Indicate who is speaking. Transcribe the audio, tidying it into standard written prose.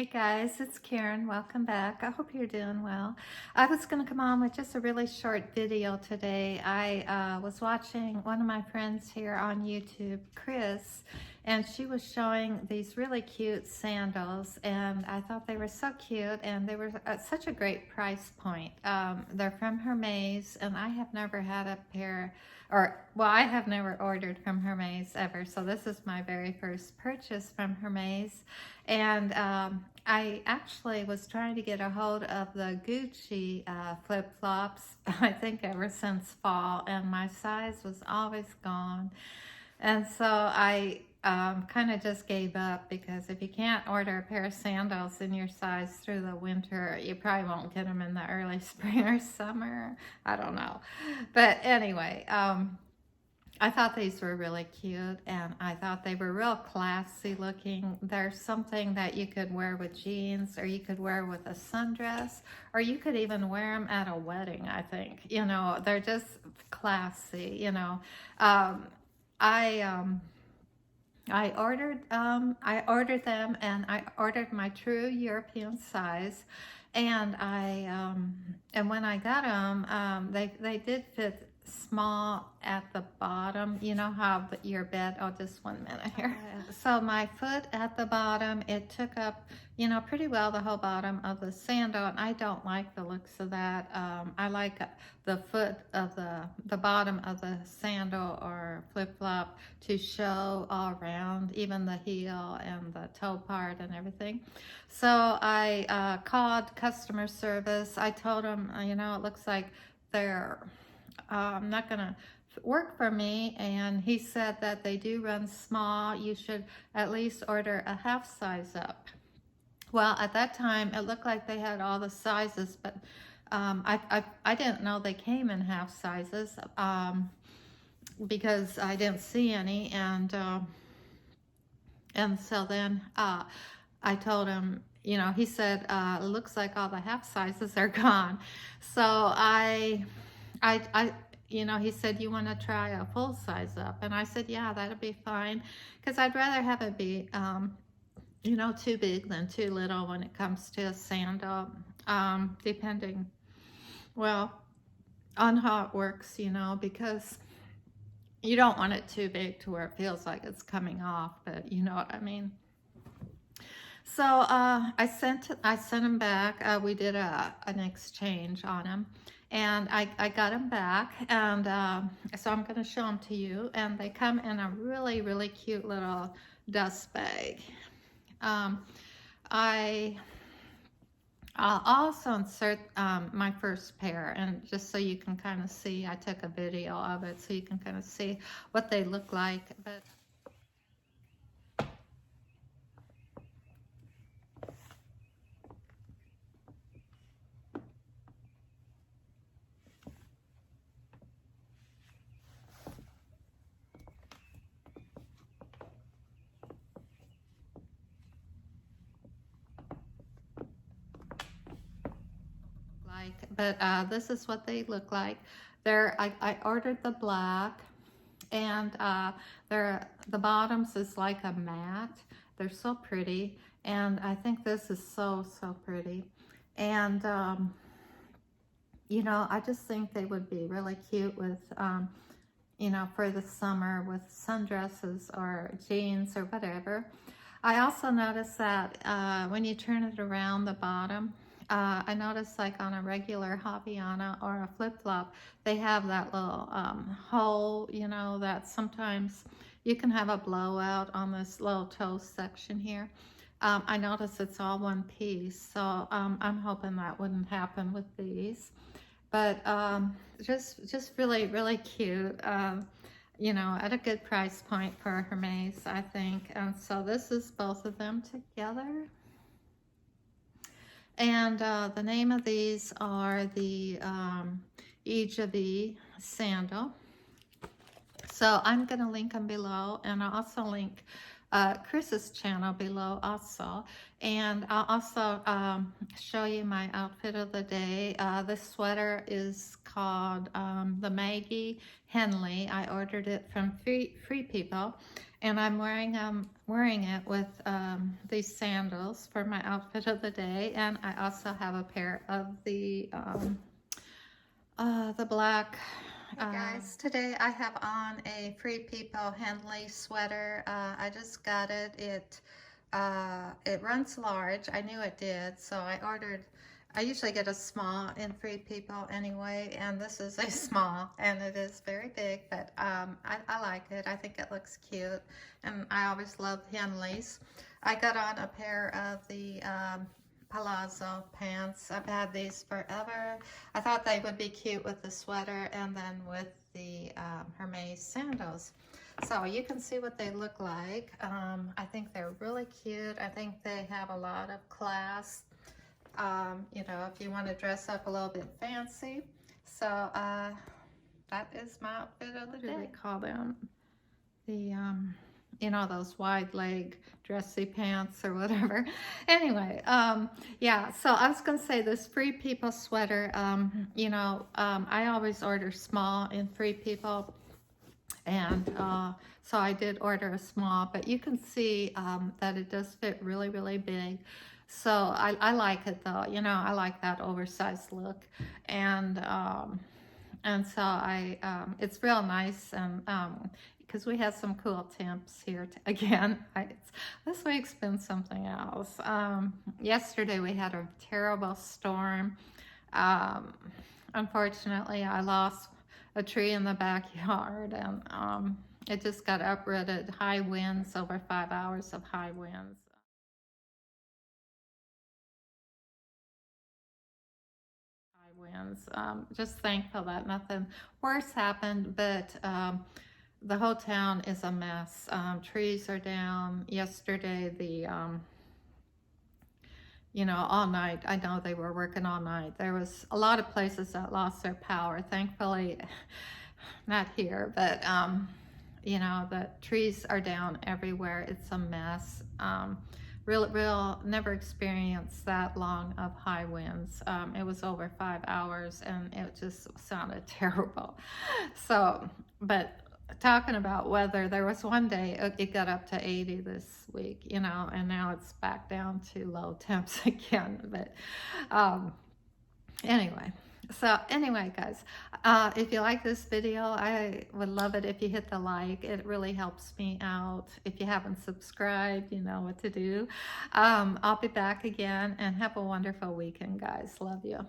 Speaker 1: Hey guys, it's Karen. Welcome back. I hope you're doing well. I was going to come on with just a really short video today. I was watching one of my friends here on YouTube, Chris, and she was showing these really cute sandals, and I thought they were so cute, and they were at such a great price point. They're from Hermes, and I have never had a pair, I have never ordered from Hermes ever, so this is my very first purchase from Hermes. And I actually was trying to get a hold of the Gucci flip-flops, I think ever since fall, and my size was always gone. And so I kind of just gave up, because if you can't order a pair of sandals in your size through the winter, you probably won't get them in the early spring or summer. I don't know. But anyway, I thought these were really cute, and I thought they were real classy looking. They're something that you could wear with jeans, or you could wear with a sundress, or you could even wear them at a wedding, I think. You know, they're just classy, you know. I I ordered them, and I ordered my true European size, and and when I got them, they did fit small at the bottom. You know how your bed, oh, just 1 minute here. So my foot at the bottom, it took up, you know, pretty well the whole bottom of the sandal, and I don't like the looks of that. I like the foot of the bottom of the sandal or flip-flop to show all around, even the heel and the toe part and everything. So I called customer service. I told them, you know, it looks like they're not gonna work for me, and he said that they do run small. You should at least order a half size up. Well, at that time it looked like they had all the sizes, but I didn't know they came in half sizes, because I didn't see any, and so then I told him, you know, he said, it looks like all the half sizes are gone. So I you know, he said, you want to try a full size up? And I said, yeah, that'll be fine, because I'd rather have it be, you know, too big than too little when it comes to a sandal, depending, well, on how it works, you know, because you don't want it too big to where it feels like it's coming off, but you know what I mean. So I sent him back. We did an exchange on him, and I got him back, and so I'm going to show them to you. And they come in a really, really cute little dust bag. I'll also insert my first pair, and just so you can kind of see, I took a video of it so you can kind of see what they look like. But this is what they look like. I ordered the black, and the bottoms is like a matte. They're so pretty, and I think this is so pretty. And you know, I just think they would be really cute with you know, for the summer with sundresses or jeans or whatever. I also noticed that when you turn it around the bottom, I noticed like on a regular Hobbyana or a flip-flop, they have that little hole, you know, that sometimes you can have a blowout on this little toe section here. I noticed it's all one piece, so I'm hoping that wouldn't happen with these. But just really cute, you know, at a good price point for Hermes, I think. And so this is both of them together. And the name of these are the Egerie sandal. So I'm going to link them below, and I'll also link Chris's channel below also. And I'll also show you my outfit of the day. This sweater is called the Maggie Henley. I ordered it from Free People, and I'm wearing it with these sandals for my outfit of the day. And I also have a pair of the black. Hey guys, today I have on a Free People Henley sweater. I just got it. It runs large. I knew it did, so I ordered. I usually get a small in Free People anyway, and this is a small, and it is very big, but I like it. I think it looks cute, and I always love Henleys. I got on a pair of the palazzo pants. I've had these forever. I thought they would be cute with the sweater and then with the Hermes sandals. So you can see what they look like. I think they're really cute. I think they have a lot of class, you know, if you want to dress up a little bit fancy. So that is my outfit of the day. What do they call them? The you know, those wide leg dressy pants or whatever. Anyway, yeah, so I was gonna say this Free People sweater, you know, I always order small in Free People, and so I did order a small, but you can see that it does fit really, really big. So I like it though, you know, I like that oversized look, and so it's real nice, and because we had some cool temps here. Again, this week's been something else. Yesterday we had a terrible storm. Unfortunately, I lost a tree in the backyard, and it just got uprooted. High winds, over 5 hours of high winds. Just thankful that nothing worse happened, but the whole town is a mess. Trees are down. Yesterday, you know, all night. I know they were working all night. There was a lot of places that lost their power. Thankfully, not here, but you know, the trees are down everywhere. It's a mess. Never experienced that long of high winds. It was over 5 hours, and it just sounded terrible. So, but talking about weather, there was one day it got up to 80 this week, you know, and now it's back down to low temps again. But anyway. So anyway, guys, if you like this video, I would love it if you hit the like. It really helps me out. If you haven't subscribed, you know what to do. I'll be back again, and have a wonderful weekend, guys. Love you.